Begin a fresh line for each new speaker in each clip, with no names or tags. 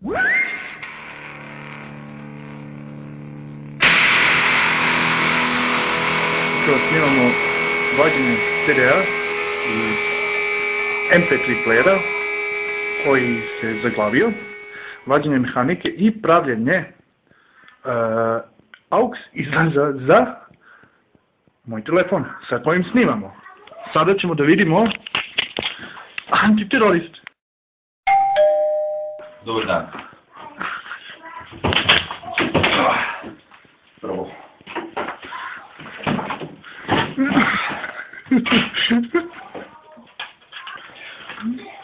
Upravo snimamo vađenje CD-a i MP3 playera koji se zaglavio, vađenje mehanike i pravljenje AUX izlaza za moj telefon sa kojim snimamo. Sada ćemo da vidimo antiterorist.
Dobar dan. Prvo.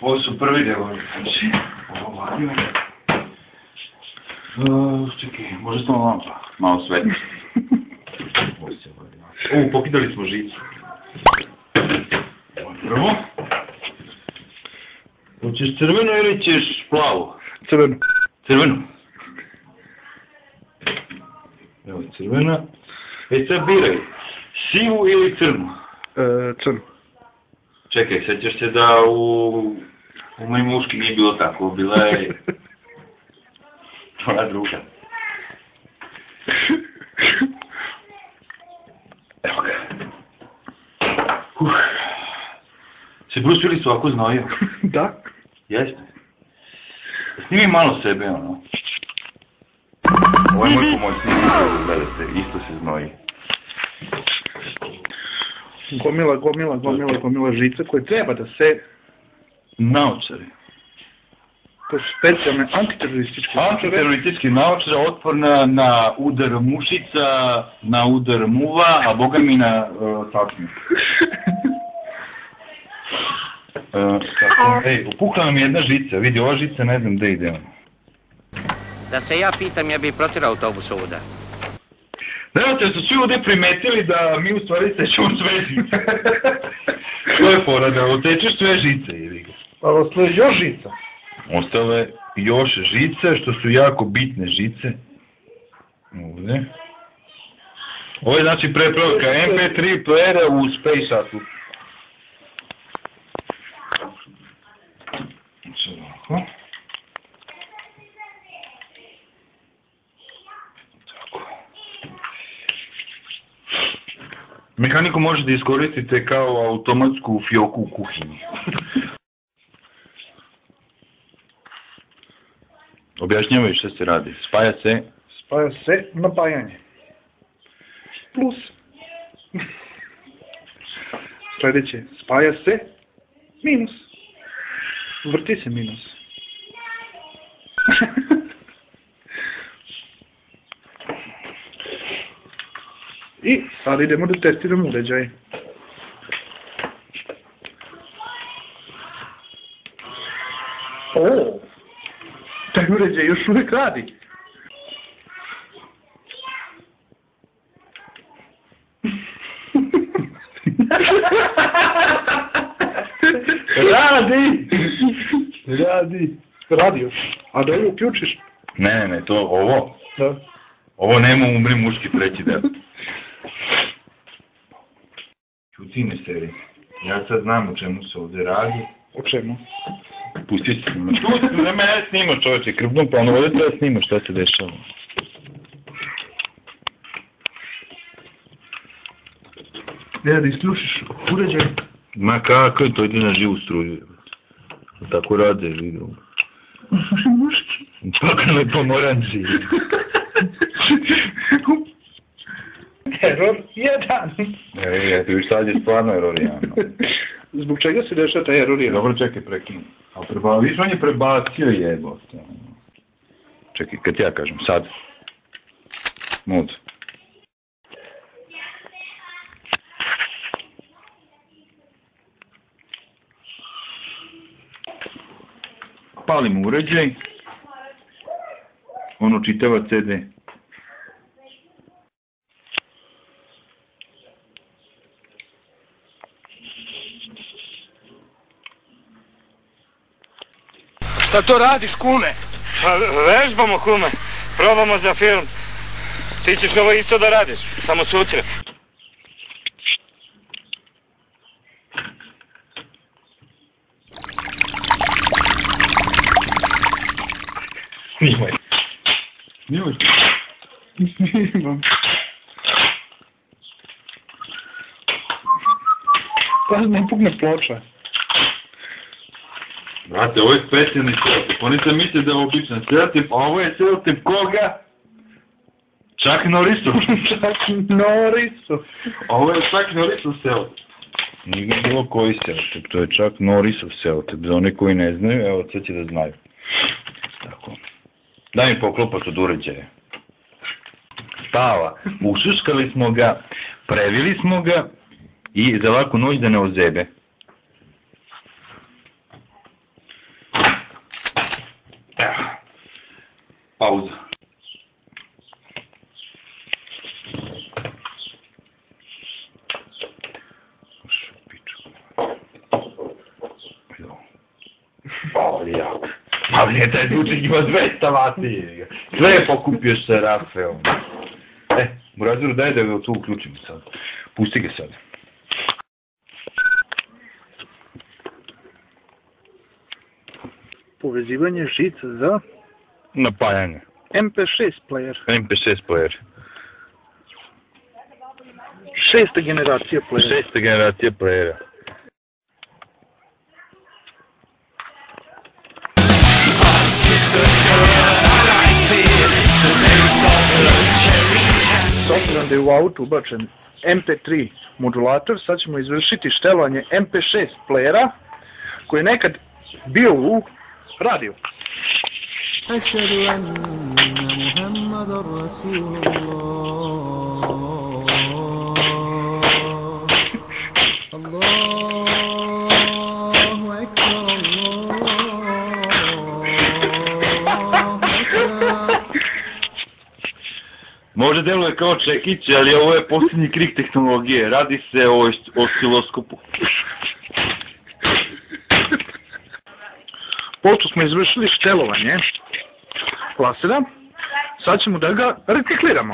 Ovo su prvi delovi, znači, ovo vadio. Čekaj, može samo lampa, malo svetlo. Pokidali smo žicu. Prvo. Hoćeš crveno ili ćeš plavo?
Crveno.
Crveno. Evo crvena. Sad biraj, sivu ili crnu?
Crnu.
Čekaj, sećaš se da u mojoj muški nije bilo tako, bila je ona druga. Evo ga. Se Bruce Willis ovako znojio?
Da.
Jeste. Snimi malo sebe, ono. Ovo je moj pomoćnik, gledajte, isto se znoji.
Gomila žica koje treba da se...
Naočari.
To su specijalne antiterorističke naočare.
Antiteroristički naočare, otporna na udar mušica, na udar muva, a boga mi na sačmi. Upukla nam jedna žica, vidi, ova žica ne znam gde ide.
Da se ja pitam, ja bih protirao autobus ovuda.
Nemojte, su svi ovdje primetili da mi u stvari sečemo sve žice. To je fora, da otečeš sve žice, ili ga.
Ali ostale još žica.
Ostale još žice, što su jako bitne žice. Ovdje. Ovo je znači prepravka MP3 playera u Space Shuttle. Ovako. Mehaniku možete iskoristiti kao automatsku fioku u kuhinji. Objašnjavaj što se radi. Spaja se?
Spaja se napajanje. Plus. Sljedeće. Spaja se minus. Vrti se minus. I sad idemo da testiramo uređaj. O, taj uređaj još uvijek radi. Radi još. A da ovo uključiš?
Ne, to ovo.
Da.
Ovo nema umri muški treći deo. Čucine seri. Ja sad znam o čemu se ovdje radi.
O čemu?
Pusti se snima. Tu ne mene snimaš, čovječe, krvnom planu. Ovdje treba snimaš šta se dešava.
Da isključiš uređaj.
Ma kako je to, ide na živu struju. Tako rade, vidio.
Muški.
Pakano je pomoranđi.
Error 1.
Ti viš sad je stvarno error 1.
Zbog čega se dešava taj error 1?
Dobro, čekaj, prekinu. Viš, on je prebacio jebote. Čekaj, kad ja kažem, sad. Mod. Palimo uređaj. Ono čitava CD.
Šta to radiš, kume? Pa vežbamo, kume. Probamo za film. Ti ćeš ovo isto da radiš, samo sutra.
Snimaj. Snimaš?
Snimam. Pa ne pugne ploča.
Brate, ovo je specijalni selotip. Oni se misle da je običan selotip, a ovo je selotip koga? Chuck Norrisov.
Chuck Norrisov.
Ovo je Chuck Norrisov selotip. Nije bilo koji selotip, to je Chuck Norrisov selotip. Za one koji ne znaju, evo sad će da znaju. Tako. Daj mi poklopac od uređaja. Spava. Ušuškali smo ga, previli smo ga i za laku noć da ne ozebe. Pauza. Ali je taj zvučnik ima 200 vati. Sve je pokupio sa Rafael. Burazeru, daj da ga tu uključimo sad. Pusti ga sad.
Povezivanje žica za
Napajanje.
MP6 player.
MP6 player.
6. generacija playera.
6. generacija playera.
S obzirom da je u autu ubačen MP3 modulator, sad ćemo izvršiti štelovanje MP6 playera koji je nekad bio u radiju.
أشهد أن محمد رسول الله الله أكبر الله أكبر.
Možda deluje kao čekić, ali ovo je posljednji krik tehnologije. Radi se o osciloskopu.
Pošto smo izvršili štelovanje lasera, sad ćemo da ga recikliramo.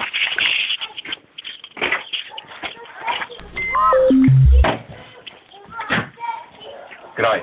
Kraj.